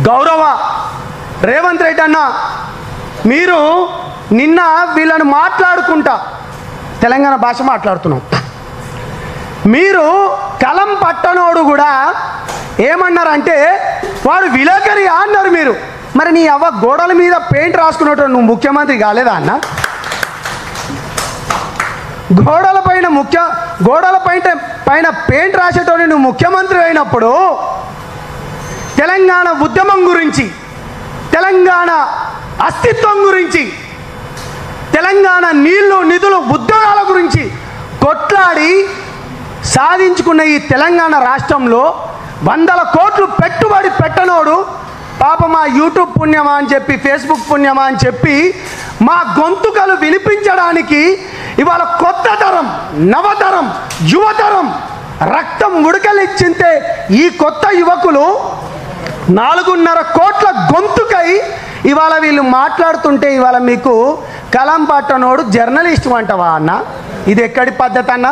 గౌరవ రేవంత్ రెడ్డి అన్న, మీరు నిన్న వీళ్ళని మాట్లాడుకుంటా తెలంగాణ భాష మాట్లాడుతున్నాం. మీరు కలం పట్టనోడు కూడా ఏమన్నారంటే వాడు విలేకరి అన్నారు మీరు. మరి నీ అవ్వ గోడల మీద పెయింట్ రాసుకున్నట్టు నువ్వు ముఖ్యమంత్రి కాలేదా అన్న? గోడల పైన పెయింట్ రాసేటోని నువ్వు ముఖ్యమంత్రి అయినప్పుడు తెలంగాణ ఉద్యమం గురించి, తెలంగాణ అస్తిత్వం గురించి, తెలంగాణ నీళ్లు నిధులు ఉద్యోగాల గురించి కొట్లాడి సాధించుకున్న ఈ తెలంగాణ రాష్ట్రంలో 100 కోట్లు పెట్టుబడి పెట్టనోడు పాప మా యూట్యూబ్ పుణ్యమా అని చెప్పి, ఫేస్బుక్ పుణ్యమా అని చెప్పి మా గొంతుకలు వినిపించడానికి ఇవాళ కొత్త తరం, నవతరం, యువతరం రక్తం ఉడకలిచ్చింతే ఈ కొత్త యువకులు 4.5 కోట్ల గొంతుకై ఇవాళ వీళ్ళు మాట్లాడుతుంటే ఇవాళ మీకు కలం పట్టనోడు జర్నలిస్ట్ అంటవా అన్న? ఇది ఎక్కడి పద్ధతి అన్న?